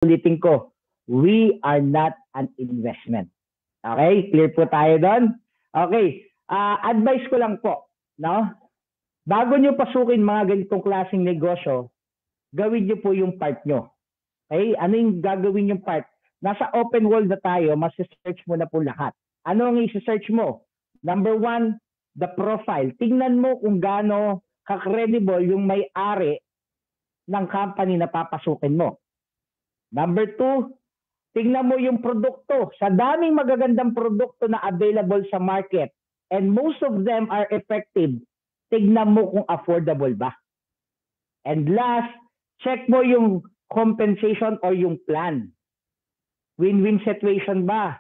ulitin ko, we are not an investment. Okay? Clear po tayo doon? Okay. Advice ko lang po, no? Bago nyo pasukin mga ganitong klaseng negosyo, gawin nyo po yung part nyo. Okay? Ano yung gagawin yung part? Nasa open world na tayo, mas-search mo na po lahat. Ano ang i-search mo? Number one, the profile. Tingnan mo kung gaano ka-credible yung may-ari ng company na papasukin mo. Number two, tingnan mo yung produkto. Sa daming magagandang produkto na available sa market, and most of them are effective, tignan mo kung affordable ba. And last, check mo yung compensation or yung plan. Win-win situation ba?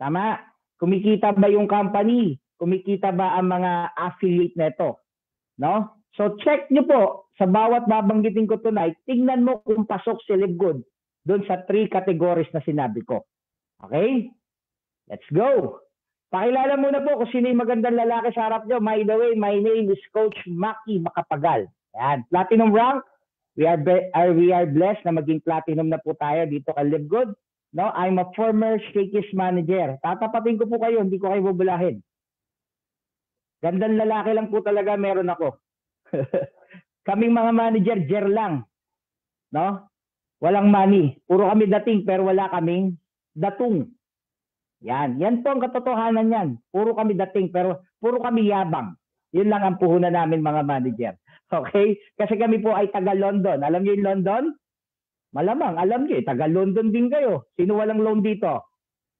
Tama? Kumikita ba yung company? Kumikita ba ang mga affiliate neto? No? So check nyo po, sa bawat babanggitin ko tonight, tingnan mo kung pasok si Livgood doon sa 3 categories na sinabi ko. Okay? Let's go! Pakilala muna po kung sino yung magandang lalaki sa harap nyo. By the way, my name is Coach Maki Macapagal. Yan. Platinum rank. We are blessed na maging platinum na po tayo dito kay Livgood. No, I'm a former Shakey's manager. Tatapatin ko po kayo, hindi ko kayo bubulahin. Gandang lalaki lang po talaga meron ako. Kaming mga manager, jer lang. No? Walang money. Puro kami dating pero wala kaming datung. Yan. Yan po ang katotohanan yan. Puro kami dating pero puro kami yabang. Yun lang ang puhunan namin mga manager. Okay? Kasi kami po ay taga London. Alam niyo yung London? Malamang, alam niyo, taga London din kayo. Sino walang loan dito?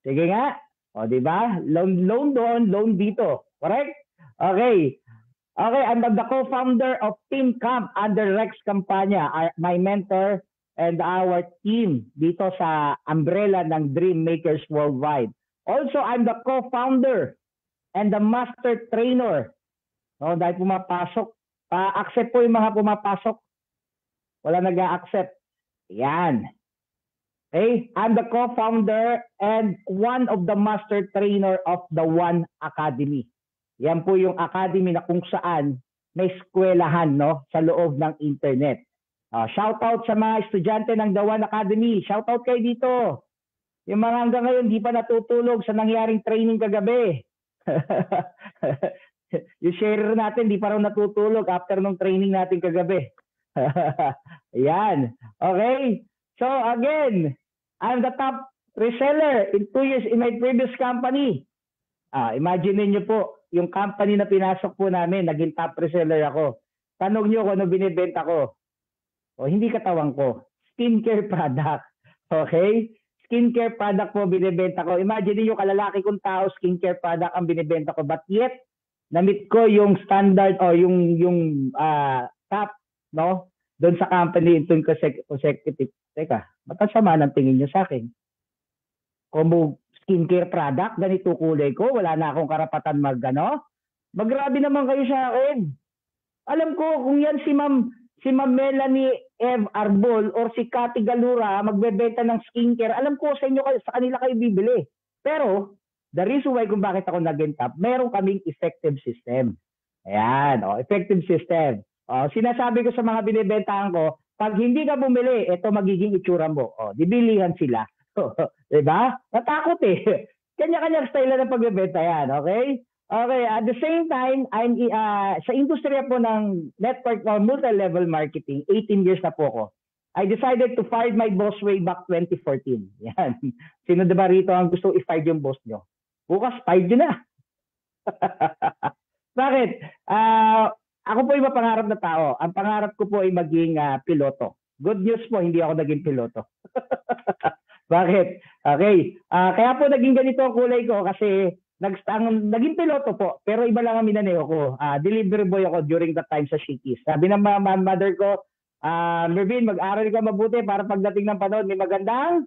Sige nga. O, di ba? Loan doon, loan dito. Correct? Okay. Okay, I'm the co-founder of Team Camp under Rex Campania, my mentor and our team dito sa umbrella ng Dream Makers Worldwide. Also, I'm the co-founder and the master trainer. No, dahil pumapasok, pa-accept po yung mga pumapasok. Wala nag-a-accept. Yan. Okay, I'm the co-founder and one of the master trainer of the One Academy. Yan po yung academy na kung saan may eskwelahan, no, sa loob ng internet. Shout out sa mga estudyante ng The One Academy. Shout out kayo dito. Yung mga hanggang ngayon di pa natutulog sa nangyaring training kagabi. Yung sharer natin di pa raw natutulog after nung training natin kagabi. Yan. Okay. So again, I'm the top reseller in 2 years in my previous company. Imagine niyo po, yung company na pinasok po namin, naging top reseller ako. Tanong niyo kung ano binibenta ko. O hindi katawan ko. Skincare product. Okay? Skincare product po binibenta ko. Imagine niyo kalalaki kong tao, skincare product ang binibenta ko. But yet, na-meet ko yung standard o yung top, no? Doon sa company, doon consecutive. Teka, matasama ng tingin niyo sa akin. Kung skincare product, ganito kulay ko, wala na akong karapatan maggrabe naman kayo sa akin. Alam ko, kung yan si Ma'am Melanie Eve Arbol or si Cathy Galura magbebenta ng skincare, alam ko sa inyo, sa kanila kayo bibili. Pero, the reason why kung bakit ako naging top, meron kaming effective system. Ayan, effective system. Sinasabi ko sa mga binibentahan ko, pag hindi ka bumili, ito magiging itsura mo. Dibilihan sila. Diba? Natakot eh. Kanya-kanya style ng pagbebenta yan. Okay? Okay. At the same time, I'm sa industriya po ng network or multi-level marketing, 18 years na po ako. I decided to fire my boss way back 2014. Yan. Sino diba rito ang gusto i-fire yung boss nyo? Bukas, fire nyo na. Bakit? Ako po ay mapangarap na tao. Ang pangarap ko po ay maging piloto. Good news po, hindi ako naging piloto. Bakit? Okay. Kaya po naging ganito ang kulay ko kasi naging piloto po. Pero iba lang ang minaneo ko. Delivery boy ako during that time sa Shakey's. Sabi ng mother ko, Mervin, mag-aral ka mabuti para pagdating ng panahon, may magandang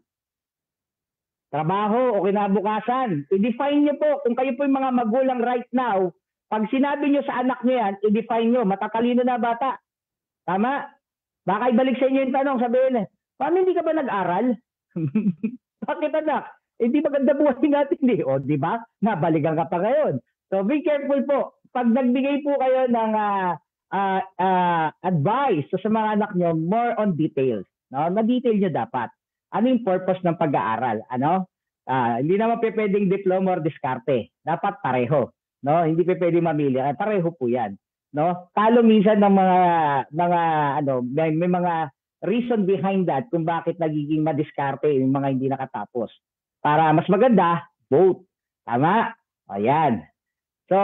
trabaho o kinabukasan. I-define niyo po, kung kayo po yung mga magulang right now, pag sinabi niyo sa anak niyo yan, i-define niyo, matatalino na bata. Tama? Baka ibalik sa inyo yung tanong, sabihin, paano hindi ka ba nag-aral? Bakit anak? Hindi maganda buhay natin di ba? Nabalikan ka pa ngayon. So be careful po. Pag nagbigay po kayo ng advice sa mga anak nyo, more on details. No? Na-detail nyo dapat. Ano yung purpose ng pag-aaral? Ano? Hindi naman pwedeng diploma or diskarte. Dapat pareho. No? Hindi pwedeng mamili. Pareho po yan. No? Talo minsan ng mga may mga reason behind that kung bakit nagiging madiskarte yung mga hindi nakatapos. Para mas maganda, vote. Tama? Ayan. So,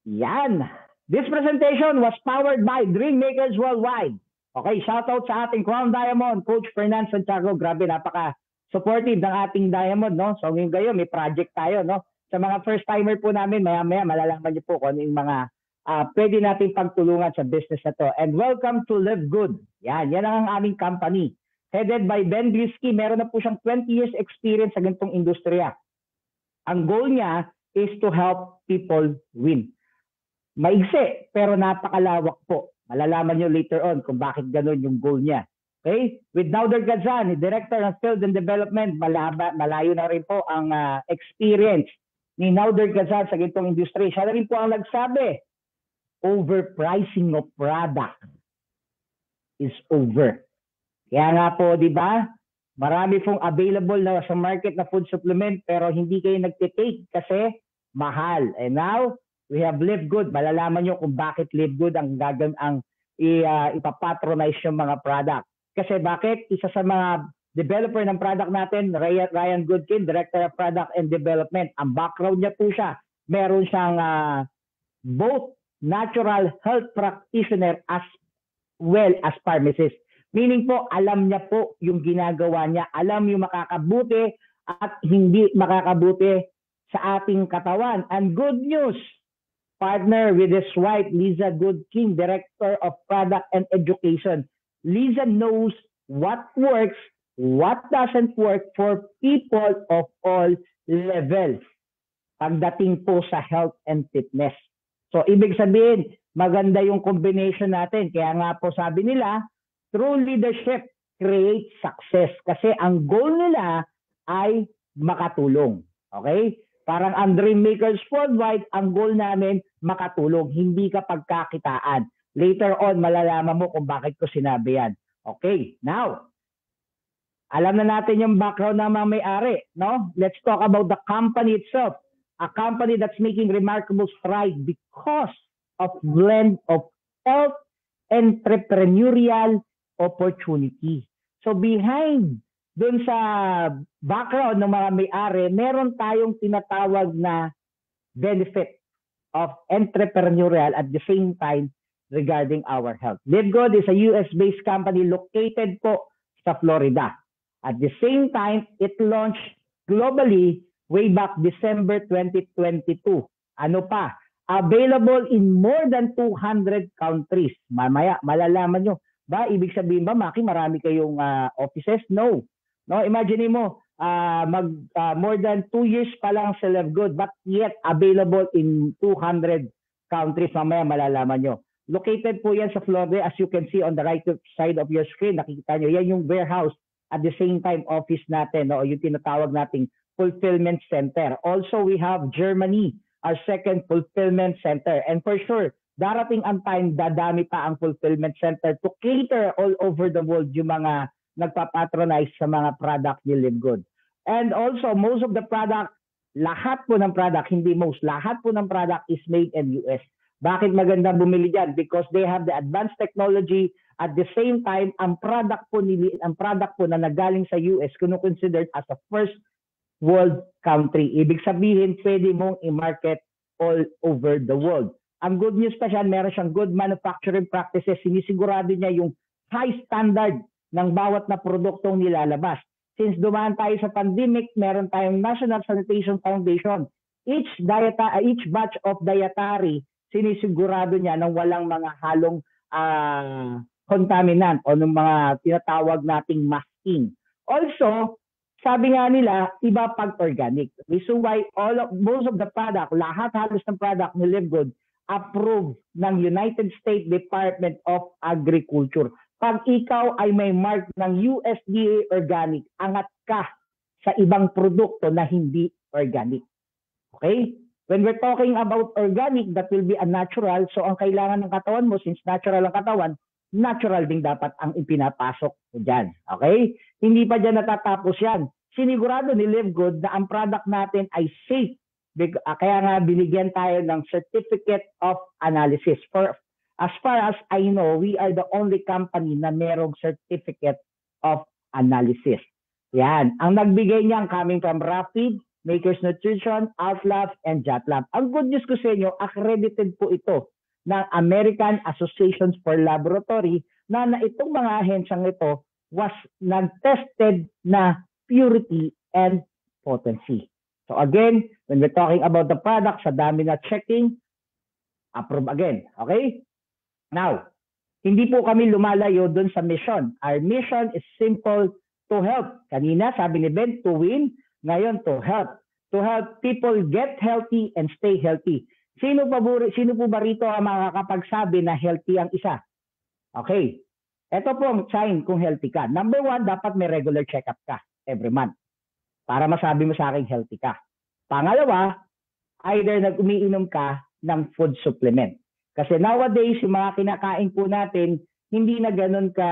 yan. This presentation was powered by Dream Makers Worldwide. Okay, shoutout sa ating Crown Diamond, Coach Fernand Santiago. Grabe, napaka-supportive ng ating Diamond, no? So, ngayon may project tayo, no? Sa mga first-timer po namin, maya-maya malalaman niyo po kung ano yung mga pwede natin pagtulungan sa business na to. And welcome to Live Good. Yan ang aming company. Headed by Ben Grisky, meron na po siyang 20 years experience sa ganitong industriya. Ang goal niya is to help people win. Maigsi, pero napakalawak po. Malalaman nyo later on kung bakit ganun yung goal niya. Okay? With Nauder Gazan, Director of Field and Development, malayo na rin po ang experience ni Nauder Gazan sa ganitong industry. Siya na rin po ang nagsabi, overpricing of product is over. Kaya nga po, di ba? Marami pong available na sa market na food supplement pero hindi kayo nagtitake kasi mahal. And now, we have Live Good. Malalaman nyo kung bakit Live Good ang ipapatronize yung mga product. Kasi bakit? Isa sa mga developer ng product natin, Ryan Goodkin, Director of Product and Development. Ang background niya po siya, meron siyang both natural health practitioner as well as pharmacist. Meaning po, alam niya po yung ginagawa niya. Alam yung makakabuti at hindi makakabuti sa ating katawan. And good news, partner with his wife, Liza Goodkin, Director of Product and Education. Liza knows what works, what doesn't work for people of all levels pagdating po sa health and fitness. So, ibig sabihin, maganda yung combination natin. Kaya nga po sabi nila, true leadership creates success. Kasi ang goal nila ay makatulong. Okay? Parang ang Dream Makers Worldwide, ang goal namin, makatulong. Hindi ka pagkakitaan. Later on, malalaman mo kung bakit ko sinabi yan. Okay, now, alam na natin yung background ng mga may-ari. No? Let's talk about the company itself. A company that's making remarkable strides because of blend of health, entrepreneurial opportunity. So behind dun sa background ng mga may-ari, meron tayong tinatawag na benefit of entrepreneurial at the same time regarding our health. Live Good is a US-based company located po sa Florida. At the same time, it launched globally way back December 2022. Ano pa? Available in more than 200 countries. Mamaya, malalaman nyo. Ba, ibig sabihin ba, Maki, marami kayong offices? No. No, imagine mo, more than 2 years pa lang sa Live Good, but yet available in 200 countries. Mamaya, malalaman nyo. Located po yan sa Florida, as you can see on the right side of your screen. Nakikita nyo, yan yung warehouse. At the same time, office natin, no? Yung tinatawag nating fulfillment center. Also, we have Germany, our second fulfillment center. And for sure, darating ang time, dadami pa ang fulfillment center to cater all over the world yung mga nagpapatronize sa mga product ni Live Good. And also, most of the product, lahat po ng product, hindi most, lahat po ng product is made in US. Bakit maganda bumili dyan? Because they have the advanced technology. At the same time, ang product po na nagaling sa US, kino-considered as a first world country. Ibig sabihin, pwede mong i-market all over the world. Ang good news pa siya, meron siyang good manufacturing practices. Sinisigurado niya yung high standard ng bawat na produktong nilalabas. Since dumaan tayo sa pandemic, meron tayong National Sanitation Foundation. Each batch of dietary, sinisigurado niya na walang mga halong contaminant o ng mga tinatawag nating masking. Also, sabi nga nila, iba pag organic. Reason why most of the product, lahat halos ng product ni Live Good, approved ng United States Department of Agriculture. Pag ikaw ay may mark ng USDA organic, angat ka sa ibang produkto na hindi organic. Okay? When we're talking about organic, that will be a natural. So ang kailangan ng katawan mo, since natural ang katawan, natural din dapat ang ipinapasok mo dyan. Okay? Hindi pa dyan natatapos yan. Sinigurado ni Live Good na ang product natin ay safe. Kaya nga binigyan tayo ng Certificate of Analysis. As far as I know, we are the only company na merong Certificate of Analysis. Yan. Ang nagbigay niyan coming from Rapid, Makers Nutrition, Outlab, and JatLab. Ang good news ko sa inyo, accredited po ito ng American Association for Laboratory na itong mga ahensyang ito was nag-tested na purity and potency. So again, when we're talking about the product, sa dami na checking, approve again. Okay? Now, hindi po kami lumalayo dun sa mission. Our mission is simple, to help. Kanina, sabi ni Ben, to win. Ngayon, to help. To help people get healthy and stay healthy. Sino po ba rito ang makakapagsabi na healthy ang isa? Okay. Ito po ang sign kung healthy ka. Number 1, dapat may regular check-up ka every month para masabi mo sa akin healthy ka. Pangalawa, either nag-umiinom ka ng food supplement. Kasi nowadays, yung mga kinakain po natin, hindi na ganun ka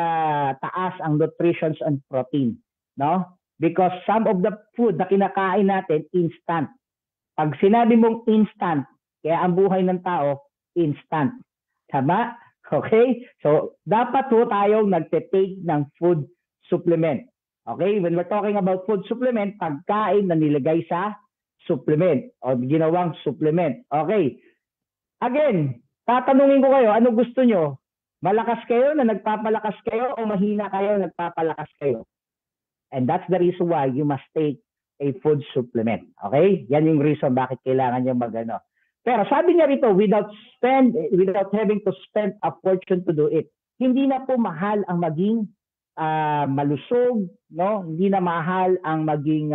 taas ang nutrition and protein. No? Because some of the food na kinakain natin, instant. Pag sinabi mong instant, kaya ang buhay ng tao, instant. Tama? Okay? So, dapat po tayong nagte-take ng food supplement. Okay? When we're talking about food supplement, pagkain na nilagay sa supplement o ginawang supplement. Okay? Again, tatanungin ko kayo, ano gusto nyo? Malakas kayo na nagpapalakas kayo o mahina kayo na nagpapalakas kayo? And that's the reason why you must take a food supplement. Okay? Yan yung reason bakit kailangan nyo mag-ano. Pero sabi niya rito, without having to spend a fortune to do it. Hindi na po mahal ang maging malusog, no? Hindi na mahal ang maging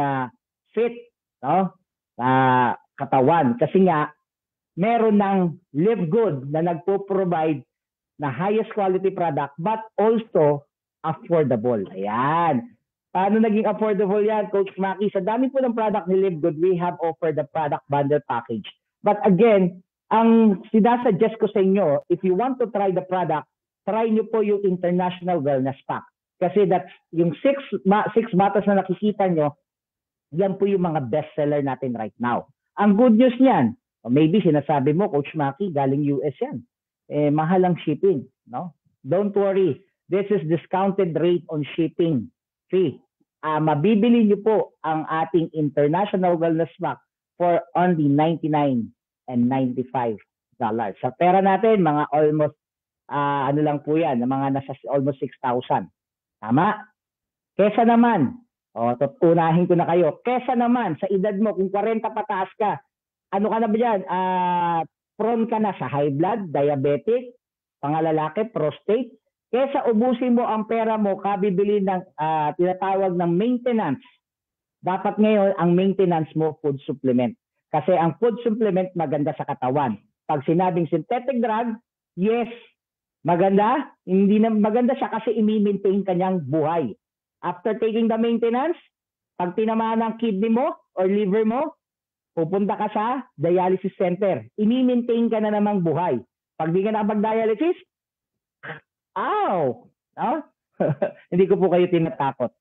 fit, no? Katawan. Kasi nga, meron ng Live Good na nagpo-provide na highest quality product but also affordable. Ayan. Paano naging affordable yan, Coach Maki? Sa dami po ng product ni Live Good, we have offered the product bundle package. But again, ang sinasuggest ko sa inyo, if you want to try the product, try nyo po yung International Wellness Pack. Kasi that's yung 6 bottles na nakikita nyo, yan po yung mga bestseller natin right now. Ang good news niyan, maybe sinasabi mo, Coach Maki, galing US yan. Mahal ang shipping. No? Don't worry. This is discounted rate on shipping fee. Mabibili nyo po ang ating International Wellness Pack for only $99 and $95. Sa pera natin, mga almost, ano lang po yan, mga nasa almost 6,000. Tama? Kesa naman, tutunahin ko na kayo, kesa naman, sa edad mo, kung 40 pataas ka, ano ka na ba dyan? Prone ka na sa high blood, diabetic, pangalalaki, prostate, kesa ubusin mo ang pera mo, kabibili ng tinatawag ng maintenance. Dapat ngayon, ang maintenance mo, food supplement. Kasi ang food supplement, maganda sa katawan. Pag sinabing synthetic drug, yes, maganda. Hindi na maganda siya kasi i-maintain kanyang buhay. After taking the maintenance, pag tinamaan ng kidney mo or liver mo, pupunta ka sa dialysis center. I-maintain ka na namang buhay. Pag di ka nakapag-dialysis, ow! No? Hindi ko po kayo tinatakot.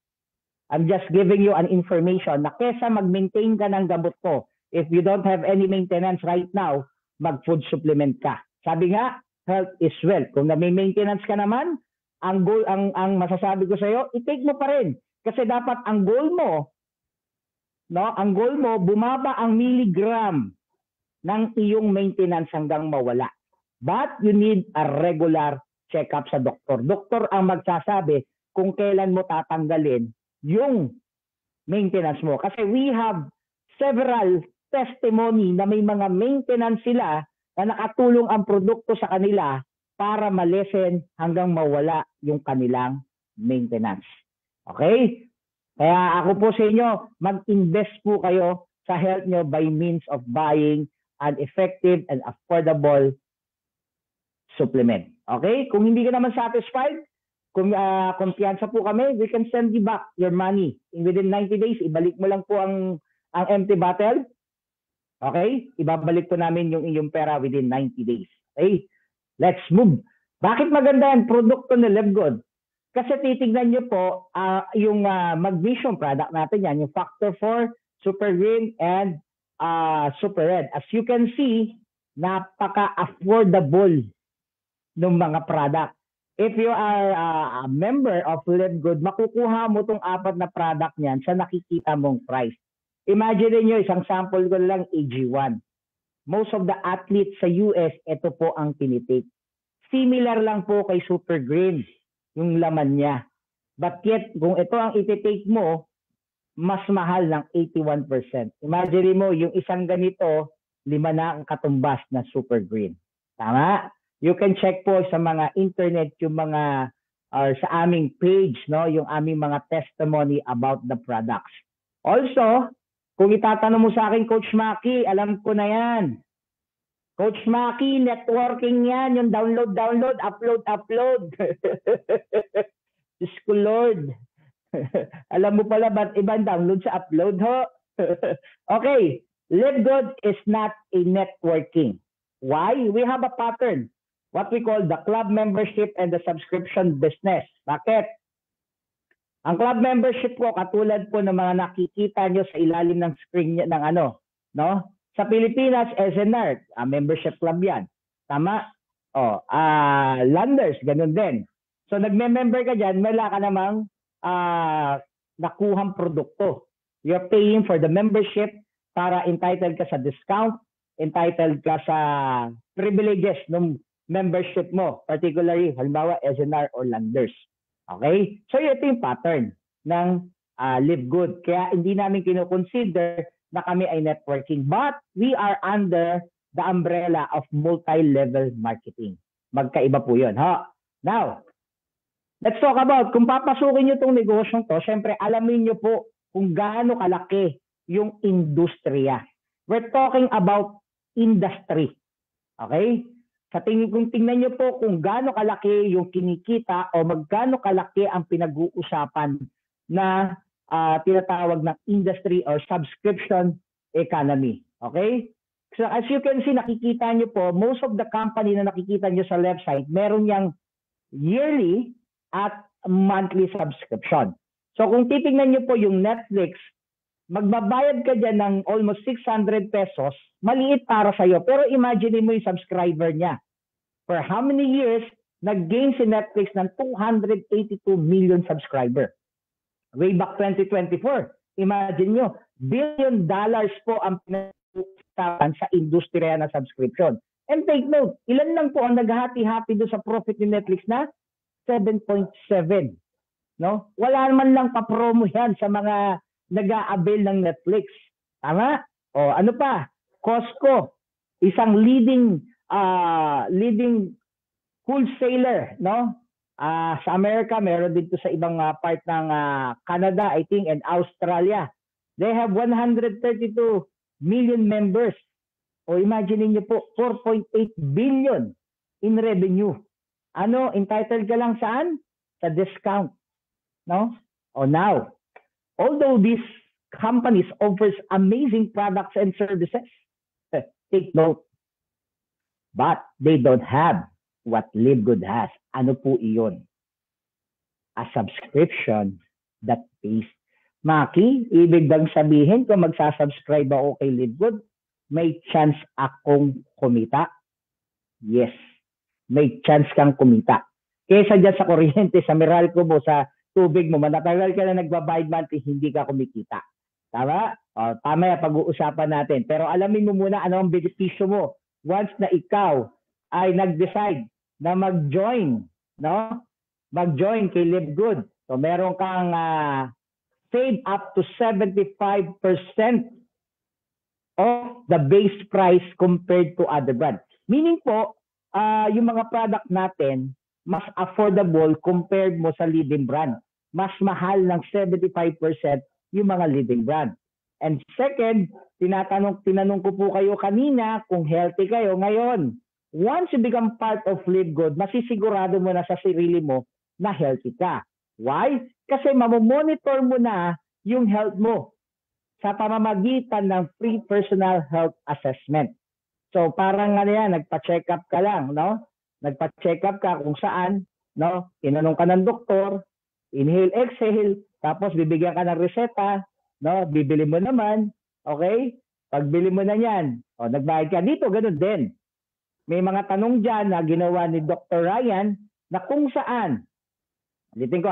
I'm just giving you an information na kesa mag-maintain ka ng gamot ko, if you don't have any maintenance right now, mag-food supplement ka. Sabi nga, health is wealth. Kung na-maintenance ka naman, ang goal, ang masasabi ko sa iyo, i-take mo pa rin. Kasi dapat ang goal mo, no, ang goal mo, bumaba ang milligram ng iyong maintenance hanggang mawala. But you need a regular check-up sa doktor. Doktor ang magsasabi kung kailan mo tatanggalin yung maintenance mo. Kasi we have several testimony na may mga maintenance sila na nakatulong ang produkto sa kanila para malesen hanggang mawala yung kanilang maintenance. Okay? Kaya ako po sa inyo, mag-invest po kayo sa health nyo by means of buying an effective and affordable supplement. Okay? Kung hindi ka naman satisfied, kung kumpiyansa po kami, we can send you back your money. Within 90 days, ibalik mo lang po ang empty bottle. Okay? Ibabalik po namin yung iyong pera within 90 days. Okay? Let's move. Bakit maganda yan? Produkto ni Live Good. Kasi titignan nyo po yung Magnesium product natin yan, yung Factor 4, Super Green, and Super Red. As you can see, napaka-affordable ng mga product. If you are a member of Live Good, makukuha mo tong 4 na product niyan sa nakikita mong price. Imagine niyo isang sample ko lang, AG1. Most of the athletes sa US, ito po ang tinitake. Similar lang po kay Super Green yung laman niya. But yet, kung ito ang ititake mo, mas mahal ng 81%. Imagine mo, yung isang ganito, 5 na ang katumbas na Super Green. Tama? You can check po sa mga internet, yung mga, or sa aming page, no, yung aming mga testimony about the products. Also, kung itatanong mo sa akin, Coach Maki, alam ko na yan. Coach Maki, networking yan, yung download, upload. Diyos ko Lord. Alam mo pala ba't ibang download sa upload, ho? Okay, Live Good is not a networking. Why? We have a pattern. What we call the club membership and the subscription business. Bakit? Ang club membership po, katulad po ng mga nakikita nyo sa ilalim ng screen ng ano, no? Sa Pilipinas, SNR, membership club yan. Tama? Landers, ganun din. So, nagme-member ka dyan, wala ka namang nakuhang produkto. You're paying for the membership para entitled ka sa discount, entitled ka sa privileges ng membership mo, particularly, halimbawa, SNR or Landers. Okay? So, ito yung pattern ng Live Good. Kaya hindi namin kinoconsider na kami ay networking. But we are under the umbrella of multi-level marketing. Magkaiba po yun. Ha? Now, let's talk about, kung papasukin nyo itong negosyong to, syempre alamin nyo po kung gaano kalaki yung industriya. We're talking about industry. Okay? Kung tingnan nyo po kung gaano kalaki yung kinikita o maggaano kalaki ang pinag-uusapan na tinatawag ng industry or subscription economy. Okay? So as you can see, nakikita nyo po, most of the company na nakikita nyo sa left side, meron yang yearly at monthly subscription. So kung titingnan nyo po yung Netflix, magbabayad ka dyan ng almost 600 pesos, maliit para sa'yo. Pero imagine mo yung subscriber niya. For how many years, nag-gain si Netflix ng 282 million subscriber. Way back 2024. Imagine nyo, $1 billion po ang pinag-usapan sa industriya na subscription. And take note, ilan lang po ang naghati-hati doon sa profit ni Netflix na 7.7. No? Wala man lang pa-promo yan sa mga nag-a-avail ng Netflix. Tama? O ano pa? Costco, isang leading wholesaler, no? Sa Amerika, meron dito sa ibang part ng Canada, I think, and Australia. They have 132 million members. O imagine niyo po, 4.8 billion in revenue. Ano, entitled ka lang saan? Sa discount. No? O now, although these companies offers amazing products and services, take note, but they don't have what Live Good has. Ano po iyon? A subscription that pays. Maki, ibig bang sabihin kung magsasubscribe ako kay Live Good, may chance akong kumita? Yes. May chance kang kumita. Kesa dyan sa kuryente, sa Meralco mo, sa tubig mo, manatagal ka na nagbabayad monthly, hindi ka kumikita. Tama? O, tama yan, pag-uusapan natin. Pero alamin mo muna ano ang benepisyo mo once na ikaw ay nag-decide na mag-join, no? Mag-join kay Live Good. So meron kang save up to 75% of the base price compared to other brands. Meaning po, yung mga product natin, mas affordable compared mo sa leading brand. Mas mahal ng 75% yung mga leading brand. And second, tinanong ko po kayo kanina kung healthy kayo ngayon. Once you become part of Live Good, masisigurado mo na sa sarili mo na healthy ka. Why? Kasi mamomonitor mo na yung health mo sa pamamagitan ng free personal health assessment. So parang ano yan, nagpa-check up ka lang, no? nagpa-check up ka kung saan, no? Tinanong ka ng doktor, inhale, exhale, tapos bibigyan ka ng reseta, no? Bibili mo naman, okay? Pagbili mo na yan, o, nagbayad ka dito, ganun din. May mga tanong dyan na ginawa ni Dr. Ryan na kung saan, ulitin ko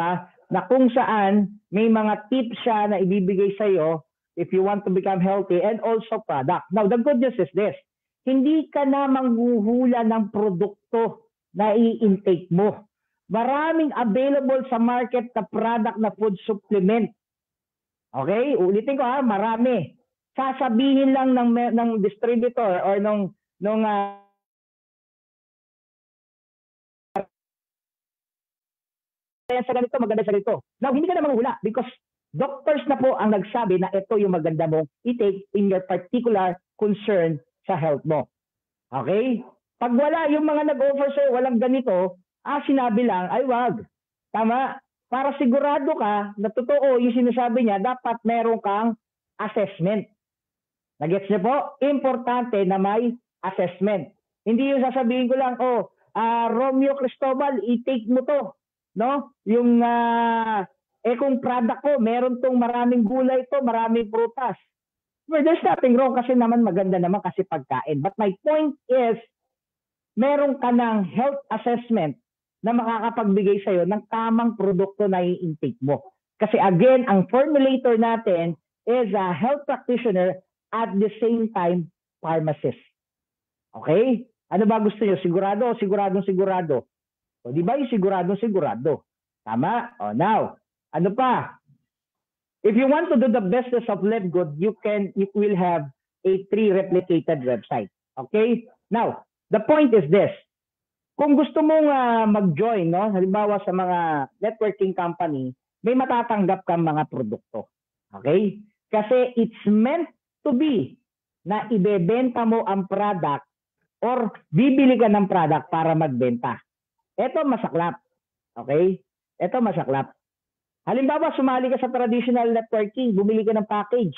na kung saan may mga tips siya na ibibigay sa iyo if you want to become healthy and also product. Now, the good news is this. Hindi ka na manghuhula ng produkto na i-intake mo. Maraming available sa market na product na food supplement. Okay? Ulitin ko marami. Sasabihin lang ng distributor or nung sa ganito, maganda sa ganito. Now, hindi ka na manghula because doctors na po ang nagsabi na ito yung maganda mong i-take in your particular concern sa health mo. Okay? Pag wala yung mga nag-offer sa'yo, walang ganito, sinabi lang, ay wag. Tama? Para sigurado ka na totoo yung sinasabi niya, dapat meron kang assessment. Nagets niyo po? Importante na may assessment. Hindi yung sasabihin ko lang, Romeo Cristobal, i-take mo to. No? Yung kung product ko, meron tong maraming gulay to, maraming prutas. Well, there's nothing wrong kasi naman maganda naman kasi pagkain. But my point is, meron ka ng health assessment na makakapagbigay sa'yo ng tamang produkto na i-intake mo. Kasi again, ang formulator natin is a health practitioner at the same time, pharmacist. Okay? Ano ba gusto nyo? Sigurado o siguradong-sigurado? O di ba yung sigurado-sigurado? Tama? O now, ano pa? If you want to do the business of LiveGood, you will have a 3-replicated website. Okay? Now, the point is this. Kung gusto mong mag-join, no, halimbawa sa mga networking company, may matatanggap kang mga produkto. Okay? Kasi it's meant to be na ibebenta mo ang product or bibili ka ng product para magbenta. Ito masaklap. Okay? Ito masaklap. Halimbawa, sumali ka sa traditional networking, bumili ka ng package.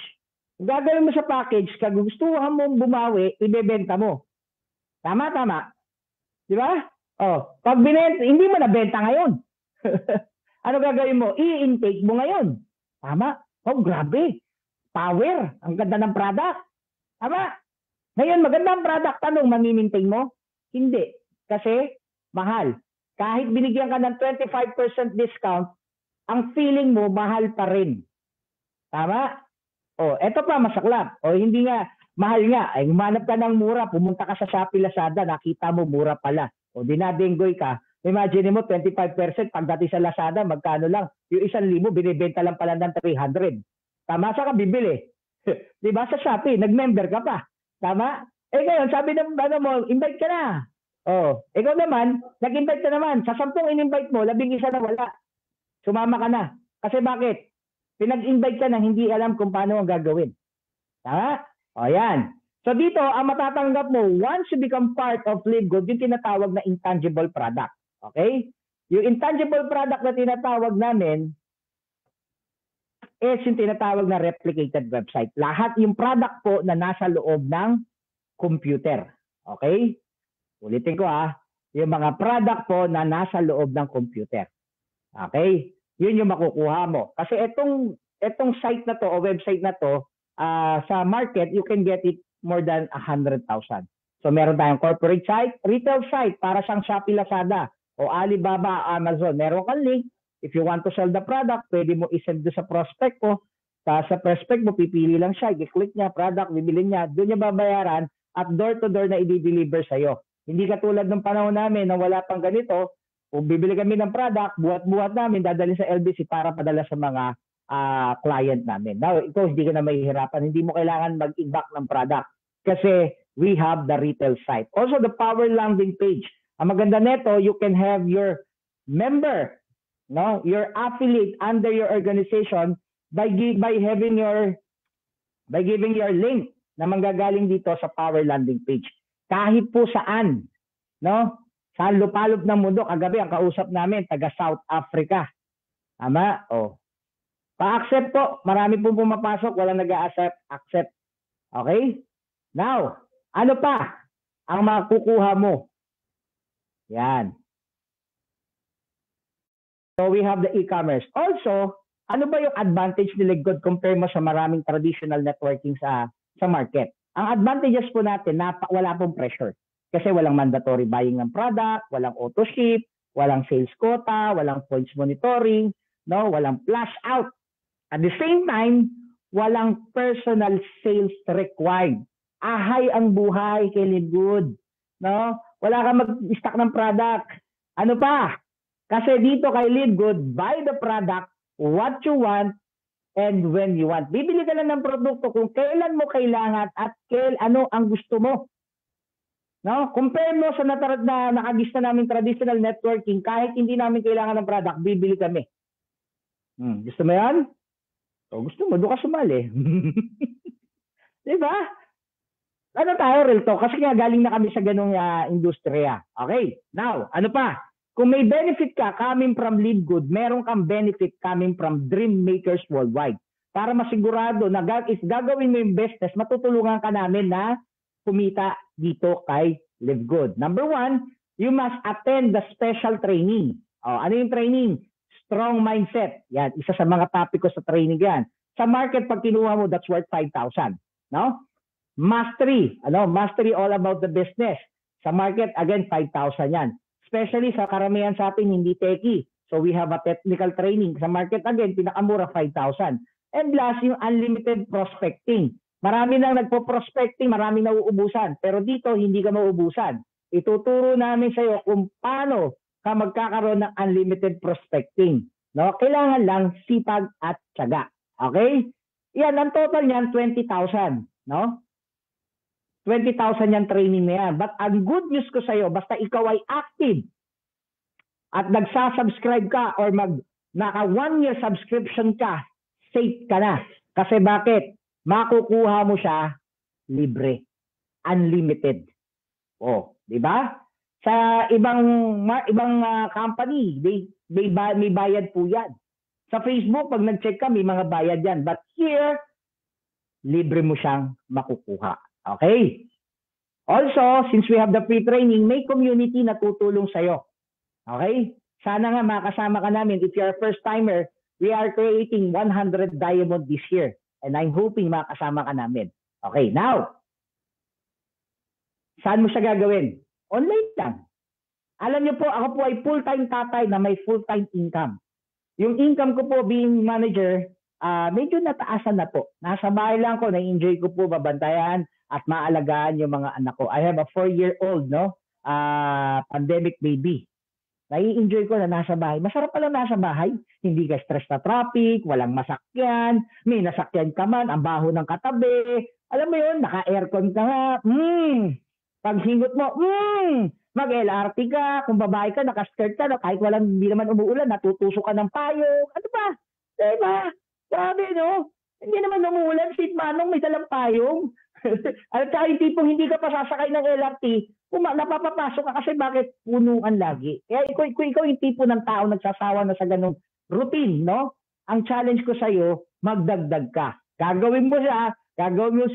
Ang gagawin mo sa package, kung gustuhan mo bumawi, ibebenta mo. Tama? Di ba? Pag binenta, hindi mo nabenta ngayon. Ano gagawin mo? I-intake mo ngayon. Tama? Grabe. Power. Ang ganda ng product. Tama? Ngayon, magandang product. Tanong, mamimintain mo? Hindi. Kasi, mahal. Kahit binigyan ka ng 25% discount, ang feeling mo, mahal pa rin. Tama? Eto pa, masaklap. Hindi nga, mahal nga. Ay, humanap ka ng mura, pumunta ka sa Shopee, Lazada, nakita mo, mura pala. Dinadenggoy ka. Imagine mo, 25%, pagdating sa Lazada, magkano lang? Yung 1,000, binibenta lang pala ng 300. Tama? Saan ka bibili? Diba? Sa Shopee, nag-member ka pa. Tama? Ngayon, sabi ng mo, invite ka na. Ikaw naman, nag-invite ka naman. Sa 10 in-invite mo, 11 na wala. Sumama ka na. Kasi bakit? Pinag-invite ka na hindi alam kung paano ang gagawin. Tama? Yan. So dito, ang matatanggap mo, once you become part of LiveGood, yung tinatawag na intangible product. Okay? Yung intangible product na tinatawag namin is yung tinatawag na replicated website. Lahat yung product po na nasa loob ng computer. Okay? Ulitin ko yung mga product po na nasa loob ng computer. Okay? Yun yung makukuha mo. Kasi itong site na to o website na to, sa market, you can get it more than 100,000. So meron tayong corporate site, retail site, para siyang Shopee, Lazada, o Alibaba, Amazon. Meron kang link. If you want to sell the product, pwede mo isend doon sa prospect mo. Sa prospect mo, pipili lang siya. I-click niya, product, bibili niya. Doon niya babayaran at door-to-door na i-deliver sa'yo. Hindi katulad ng panahon namin na wala pang ganito. Kung bibili kami ng product, buhat-buhat namin, dadalhin sa LBC para padala sa mga client namin. Now, ito, hindi ka na mahihirapan. Hindi mo kailangan mag-inbox ng product kasi we have the retail site. Also, the power landing page. Ang maganda nito, you can have your member, no, your affiliate under your organization by giving your link na manggagaling dito sa power landing page. Kahit po saan, no? Sa lupalop ng mundo, kagabi ang kausap namin, taga South Africa. Tama? Pa-accept po. Marami po pumapasok, walang nag-a-accept. Accept. Okay? Now, ano pa ang makukuha mo? Yan. So we have the e-commerce. Also, ano ba yung advantage ni LiveGood compare mo sa maraming traditional networking sa market? Ang advantages po natin, wala pong pressure. Kasi walang mandatory buying ng product, walang auto ship, walang sales quota, walang points monitoring, no, walang flash out. At the same time, walang personal sales required. Ahay ang buhay kay LiveGood, no? Wala kang mag-stock ng product. Ano pa? Kasi dito kay LiveGood, buy the product, what you want, and when you want. Bibili ka lang ng produkto kung kailan mo kailangan at ano ang gusto mo. No? Compare mo sa nakagista namin traditional networking, kahit hindi namin kailangan ng product, bibili kami. Gusto mo yan? O gusto mo, doon ka sumali. Diba? Ano tayo, real talk? Kasi nga galing na kami sa ganung industriya. Okay, now, ano pa? Kung may benefit ka coming from LiveGood, meron kang benefit coming from Dream Makers Worldwide. Para masigurado na if gagawin mo yung business, matutulungan ka namin na kumita dito kay LiveGood. Number 1, you must attend the special training. Ano yung training? Strong mindset. Yan, isa sa mga topic ko sa training yan. Sa market, pag kinuha mo, that's worth 5,000. No? Mastery. Mastery all about the business. Sa market, again, 5,000 yan. Especially sa karamihan sa atin, hindi techie. So we have a technical training. Sa market, again, pinakamura 5,000. And last, yung unlimited prospecting. Marami nang nagpo-prospecting, marami na uubusan. Pero dito, hindi ka mauubusan. Ituturo namin sa iyo kung paano ka magkakaroon ng unlimited prospecting. No? Kailangan lang sipag at tiyaga. Okay? Yan, ang total niyan, 20,000. No? 20,000 yan training na yan. But ang good news ko sa iyo, basta ikaw ay active at nagsasubscribe ka or naka 1-year subscription ka, safe ka na. Kasi bakit? Makukuha mo siya libre. Unlimited. Di ba? Sa ibang company, may bayad po yan. Sa Facebook, pag nag-check ka, may mga bayad yan. But here, libre mo siyang makukuha. Okay? Also, since we have the free training, may community na tutulong sa'yo. Okay? Sana nga makasama ka namin. If you're a first-timer, we are creating 100 diamond this year. And I'm hoping makasama ka namin. Okay, now, saan mo siya gagawin? Online lang. Alam niyo po, ako po ay full-time tatay na may full-time income. Yung income ko po being manager, medyo nataasan na po. Nasa bahay lang ko, na-enjoy ko po babantayan at maalagaan yung mga anak ko. I have a 4-year-old, no? Pandemic baby. Nai-enjoy ko na nasa bahay. Masarap pala nasa bahay. Hindi ka stress sa traffic, walang masakyan, may nasakyan ka man, ang baho ng katabi. Alam mo yun, naka-aircon ka nga. Paghingot mo, mag-LRT ka, kung babae ka, naka-skirt ka, kahit hindi naman umuulan, natutusok ka ng payo. Ano ba? Diba? Grabe, no? Hindi naman umuulan, sweet manong may dalang payong. At kahit tipong hindi ka pa sasakay ng LRT, napapapasok ka kasi bakit punuan lagi. Kaya ikaw yung tipo ng tao nagsasawa na sa ganung routine, no? Ang challenge ko sa'yo, magdagdag ka. Gagawin mo sa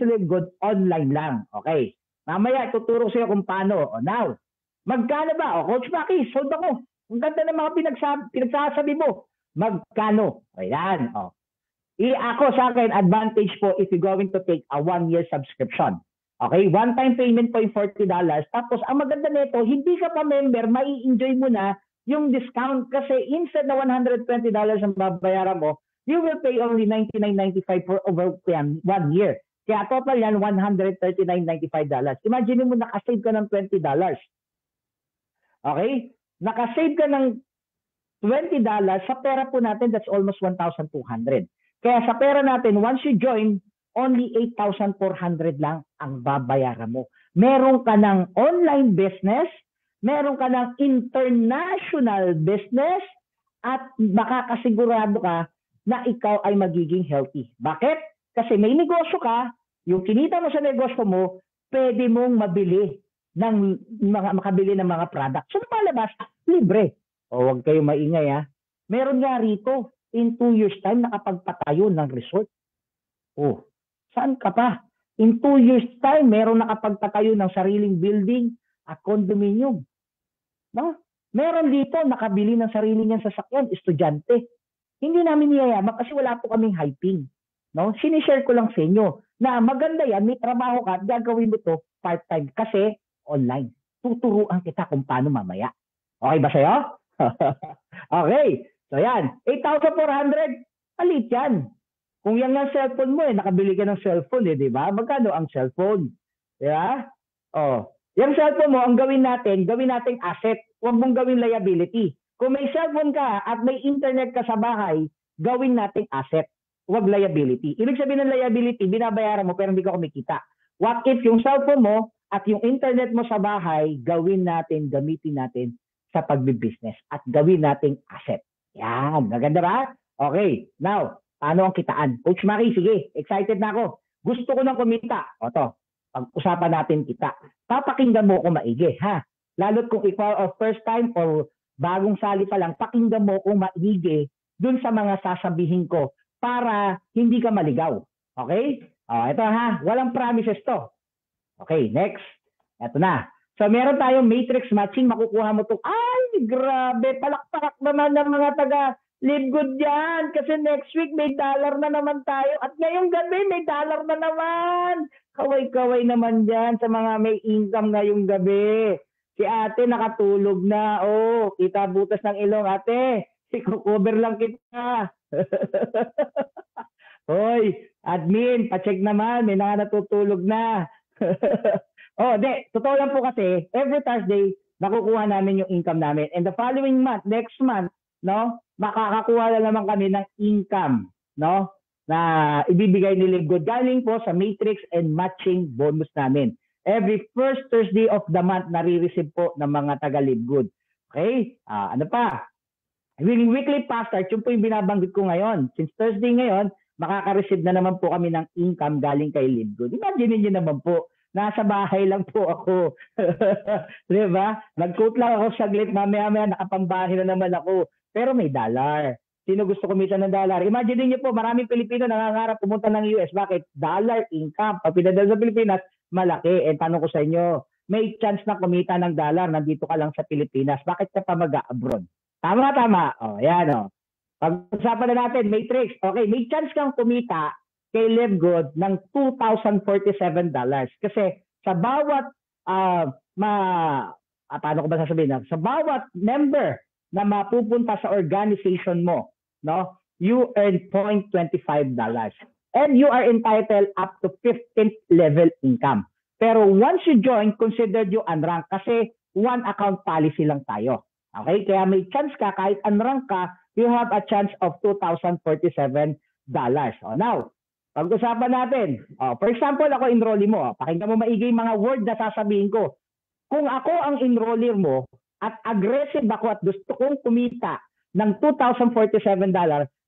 LiveGood, online lang. Okay. Mamaya, tuturo sa'yo kung paano. Now, magkano ba? Coach Maki, sold ako. Ang ganda ng mga pinagsasabi mo. Magkano? Ayan. Ako sa akin, advantage po if you're going to take a 1-year subscription. Okay? One-time payment po yung $40. Tapos, ang maganda nito, hindi ka pa member, mai-enjoy mo na yung discount kasi instead na $120 ang babayaran mo, you will pay only $99.95 for over 1 year. Kaya total yan, $139.95. Imagine mo, nakasave ka ng $20. Okay? Nakasave ka ng $20, sa pera po natin, that's almost 1,200. Kaya sa pera natin, once you join, only 8,400 lang ang babayaran mo. Meron ka ng online business, meron ka ng international business, at makakasigurado ka na ikaw ay magiging healthy. Bakit? Kasi may negosyo ka, yung kinita mo sa negosyo mo, pwede mong makabili ng mga products. So, palabas, libre. Huwag kayo maingay, Meron nga rito, in 2 years time, nakapagpatayo ng resort. Saan ka pa? In 2 years time, meron nakapagpatayo ng sariling building at condominium. No? Meron dito nakabili ng sarili niyang sasakyan, estudyante. Hindi namin niyayaman kasi wala po kaming hyping. No? Sinishare ko lang sa inyo na maganda yan, may trabaho ka at gagawin mo to part-time kasi online. Tuturuan kita kung paano mamaya. Okay ba sa'yo? Okay. So yan, 8,400, palit yan. Kung yan nga cellphone mo nakabili ka ng cellphone di ba? Magkano ang cellphone? Di ba? Oh, yung cellphone mo, ang gawin natin asset. Huwag mong gawin liability. Kung may cellphone ka at may internet ka sa bahay, gawin nating asset. Huwag liability. Ibig sabihin ng liability, binabayaran mo pero hindi ka kumikita. What if yung cellphone mo at yung internet mo sa bahay, gamitin natin sa pagbibusiness at gawin nating asset. Yan, maganda ba? Okay, now, paano ang kitaan? Coach Maki, sige, excited na ako. Gusto ko nang kumita. O to, pag-usapan natin kita. Papakinggan mo ko maigi, ha? Lalo't kung ikaw o first time o bagong sali pa lang, pakinggan mo ko maigi dun sa mga sasabihin ko para hindi ka maligaw. Okay? O, ito ha, walang promises to. Okay, next. Ito na. So, meron tayong matrix matching. Makukuha mo to. Ay, grabe. Palakpak naman ng mga taga-Libgood dyan. Kasi next week may dollar na naman tayo. At ngayong gabi may dollar na naman. Kaway-kaway naman dyan sa mga may income ngayong gabi. Si ate nakatulog na. Oh, kita butas ng ilong, ate. I-cover lang kita. Hoy, admin, pacheck naman. May natutulog na. Totoo lang po kasi, every Thursday, nakukuha namin yung income namin. And the following month, next month, no, makakakuha na naman kami ng income, no, na ibibigay ni Libgood. Galing po sa matrix and matching bonus namin. Every first Thursday of the month, nare-receive po ng mga taga-Libgood. Okay? Ano pa? Weekly pass start, yun po yung binabanggit ko ngayon. Since Thursday ngayon, makaka-receive na naman po kami ng income galing kay Libgood. Imagine niyo naman po, nasa bahay lang po ako. Di ba? Nag-quote lang ako saglit, mamaya-maya nakapambahay na naman ako. Pero may dollar. Sino gusto kumita ng dollar? Imagine niyo po, maraming Pilipino nangangarap pumunta ng US. Bakit? Dollar income. Pag pinadala sa Pilipinas, malaki. And tanong ko sa inyo, may chance na kumita ng dollar, nandito ka lang sa Pilipinas. Bakit ka pa mag-abroad? Tama. O, yan o. Pag-usapan na natin, matrix. Okay, may chance kang kumita kay Libgood ng $2,047. Kasi sa bawat paano ko ba sasabihin? Sa bawat member na mapupunta sa organization mo, no, you earn $0.25. And you are entitled up to 15th level income. Pero once you join, considered you unranked kasi one account policy lang tayo. Okay? Kaya may chance ka, kahit unranked ka, you have a chance of $2,047. Now, pag-usapan natin. For example, ako enrollee mo. Pakinggan mo maigi yung mga word na sasabihin ko. Kung ako ang enroller mo at aggressive ako at gusto kong kumita ng $2,047,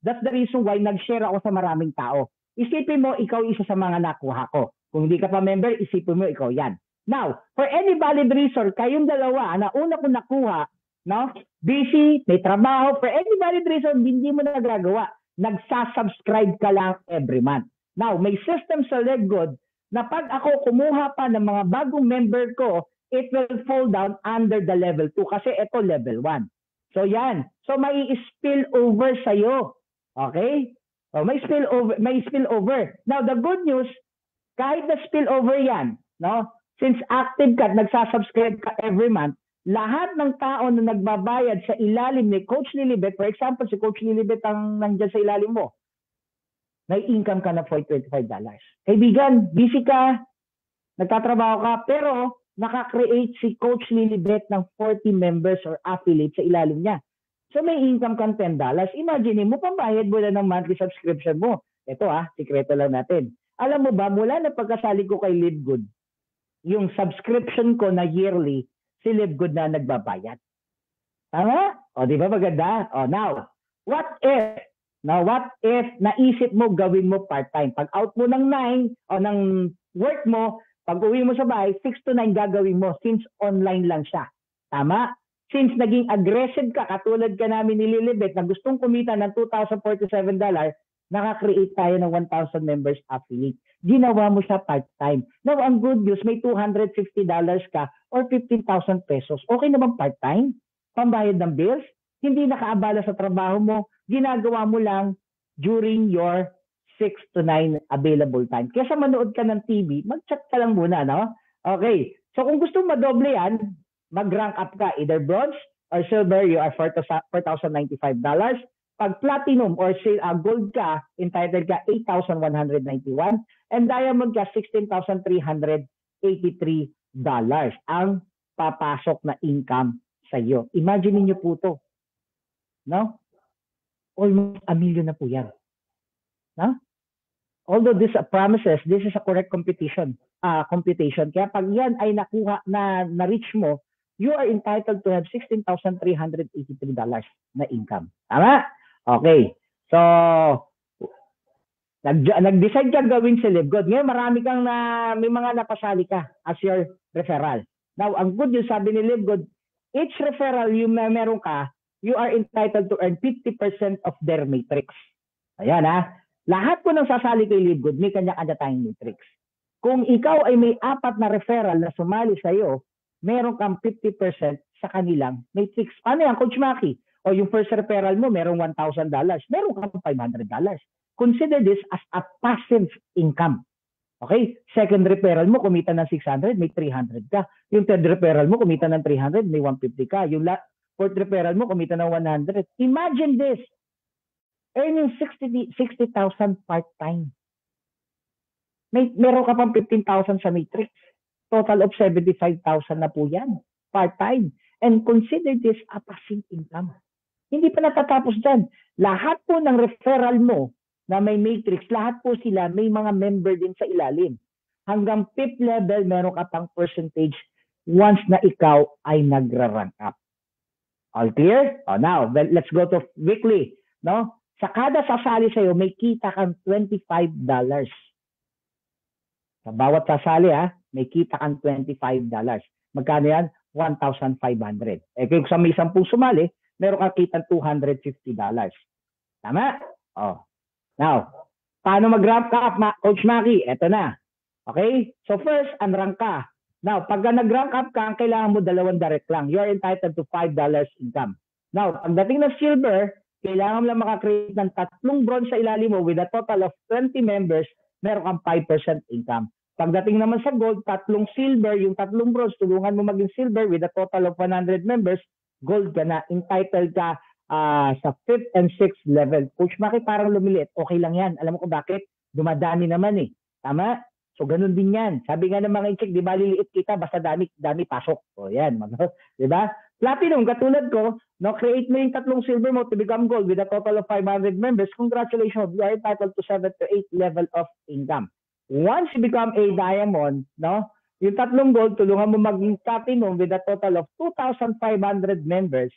that's the reason why nag-share ako sa maraming tao. Isipin mo, ikaw isa sa mga nakuha ko. Kung hindi ka pa member, isipin mo, ikaw yan. Now, for any valid reason, kayong dalawa na una ko nakuha, no? Busy, may trabaho, for any valid reason, hindi mo nagagawa. Nagsasubscribe ka lang every month. Now, may system sa Libgood na pag ako kumuha pa ng mga bagong member ko, it will fall down under the level 2 kasi ito level 1. So yan. So may spill over sa'yo. Okay? So, may spill over. Now, the good news, kahit na spill over yan, no? Since active ka at nagsasubscribe ka every month, lahat ng tao na nagbabayad sa ilalim ni Coach Lilibet, for example, si Coach Lilibet ang nandyan sa ilalim mo, may income ka na $25. Kaibigan, busy ka, nagtatrabaho ka, pero naka-create si Coach Lilibet ng 40 members or affiliates sa ilalim niya. So may income kang $10. Imagine mo, pambayad mo na ng monthly subscription mo. Ito sikreto lang natin. Alam mo ba, mula na pagkasali ko kay Libgood, yung subscription ko na yearly, si Libgood na nagbabayad. Tama? O, di ba maganda? O, now, what if naisip mo gawin mo part-time? Pag out mo ng 9 o ng work mo, pag uwi mo sa bahay, 6 to 9 gagawin mo since online lang siya. Tama? Since naging aggressive ka, katulad ka namin ni Lilibet na gustong kumita ng $2,047, Naka-create tayo ng 1,000 members affiliate. Ginawa mo siya part-time. Now, ang good news, may $250 ka or 15,000 pesos. Okay naman part-time? Pambayad ng bills? Hindi nakaabala sa trabaho mo. Ginagawa mo lang during your 6 to 9 available time. Kesa manood ka ng TV, mag-chat ka lang muna, no? Okay. So, kung gusto mo madoble yan, mag-rank up ka. Either bronze or silver, you are $4,095. Pag platinum or gold ka, entitled ka $8,191 and diamond ka $16,383 ang papasok na income sa iyo. Imagine niyo po to. No? Almost $1 million na po yan. No? Although this promises, this is a correct computation. Kaya pag yan ay nakuha na reach mo, you are entitled to have $16,383 na income. Tama? Okay. So, nag-decide ka gawin si Live Good. Ngayon, marami kang may mga napasali ka as your referral. Now, ang good news, sabi ni Live Good, each referral yung meron ka, you are entitled to earn 50% of their matrix. Ayan ha. Lahat po ng sasali kay Live Good, may kanya-kanya tayong matrix. Kung ikaw ay may 4 na referral na sumali sa iyo, meron kang 50% sa kanilang matrix. Paano yan, Coach Maki? O yung first referral mo, merong $1,000. Meron kang $500. Consider this as a passive income. Okay? Second referral mo, kumita ng 600, may 300 ka. Yung third referral mo, kumita ng 300, may 150 ka. Yung fourth referral mo, kumita ng 100. Imagine this. Earning 60,000 part-time. Meron ka pang 15,000 sa matrix. Total of 75,000 na po yan. Part-time. And consider this a passive income. Hindi pa natatapos dyan. Lahat po ng referral mo na may matrix, lahat po sila may mga member din sa ilalim. Hanggang 5th level, meron ka pang percentage once na ikaw ay nagra-rank up. All clear? Oh, now, let's go to weekly. No? Sa kada sasali sa'yo, may kita kang $25. Sa bawat sasali, may kita kang $25. Magkano yan? 1,500. Kung sa may 10 sumali, meron kang kita $250. Tama? Oh. Now, paano mag-rank up, Coach Maki? Ito na. Okay? So first, unrank ka. Now, pag nag-rank up ka, ang kailangan mo 2 direct lang. You are entitled to $5 income. Now, pagdating ng silver, kailangan mo lang makakreate ng 3 bronze sa ilalim mo with a total of 20 members, meron kang 5% income. Pagdating naman sa gold, 3 silver, yung 3 bronze, tulungan mo maging silver with a total of 100 members, gold ka na, entitled ka sa 5th and 6th level. Coach Maki, parang lumiliit. Okay lang yan. Alam mo ko bakit? Dumadami naman eh. Tama? So, ganun din yan. Sabi nga ng mga incheck, di ba liliit kita, basta dami pasok. O yan. Di ba? Platinum, katulad ko, no, create mo yung 3 silver mo to become gold with a total of 500 members. Congratulations, you are entitled to 7 to 8 level of income. Once you become a diamond, no, yung 3 gold, tulungan mo maging platinum with a total of 2,500 members,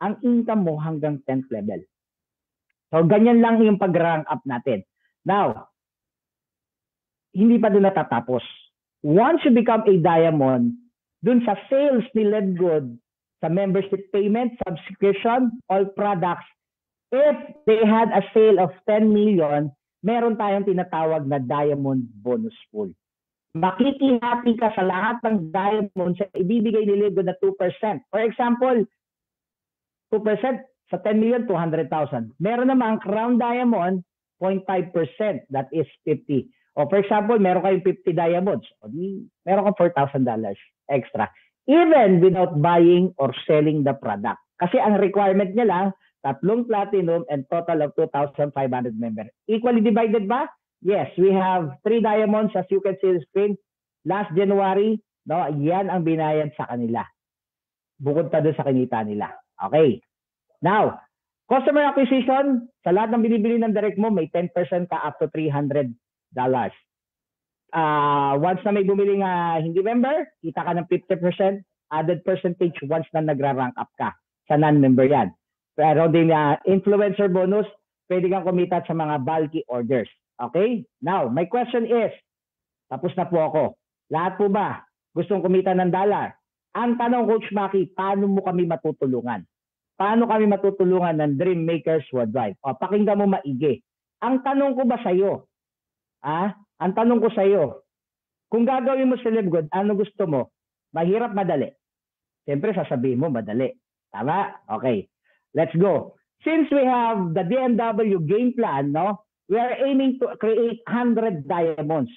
ang income mo hanggang 10th level. So, ganyan lang yung pag-rank up natin. Now, hindi pa doon natatapos. Once you become a diamond, dun sa sales ni Live Good, sa membership payment, subscription, all products, if they had a sale of 10 million, meron tayong tinatawag na diamond bonus pool. Makikihati ka sa lahat ng diamonds sa ibibigay ni Live Good na 2%. For example, 2% sa 10 million, 200,000. Meron namang crown diamond, 0.5%. That is 50. O for example, meron kayong 50 diamonds. O meron kang $4,000 extra. Even without buying or selling the product. Kasi ang requirement niya lang, 3 platinum and total of 2,500 members. Equally divided ba? Yes, we have 3 diamonds as you can see the screen. Last January, no, yan ang binayad sa kanila. Bukod pa doon sa kinita nila. Okay. Now, customer acquisition, sa lahat ng binibili ng direct mo, may 10% ka up to $300. Once na may bumili nga hindi member, kita ka ng 50% added percentage once na nagra-rank up ka sa non-member yan. Pero din influencer bonus, pwede kang kumita sa mga bulky orders. Okay? Now, my question is, tapos na po ako. Lahat po ba gustong kumita ng dollar? Ang tanong, Coach Maki, paano mo kami matutulungan? Paano kami matutulungan ng Dream Makers Worldwide? O, pakinggan mo maigi. Ang tanong ko ba sa'yo, ang tanong ko sa'yo, kung gagawin mo sa LiveGood, ano gusto mo? Mahirap, madali? Siyempre, sasabihin mo, madali. Tama? Okay. Let's go. Since we have the DMW game plan, no, we are aiming to create 100 diamonds.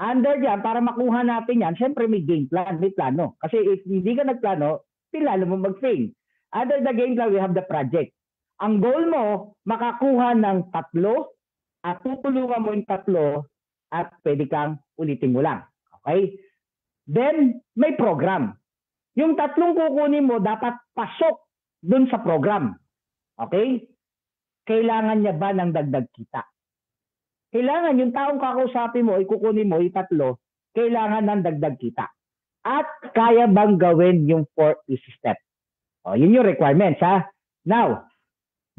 Under dyan, para makuha natin yan, siyempre may game plan, may plano. Kasi if hindi ka nagplano, lalo mo mag-fail. Under the game plan, we have the project. Ang goal mo, makakuha ng 3 at tutulungan mo yung 3 at pwede kang ulitin mo lang. Okay? Then, may program. Yung 3 kukunin mo, dapat pasok dun sa program. Okay? Kailangan niya ba ng dagdag kita? Kailangan yung taong kakausapin mo, ikukunin mo, yung 3, kailangan ng dagdag kita. At kaya bang gawin yung 4 easy step? O, yun yung requirements, ha? Now,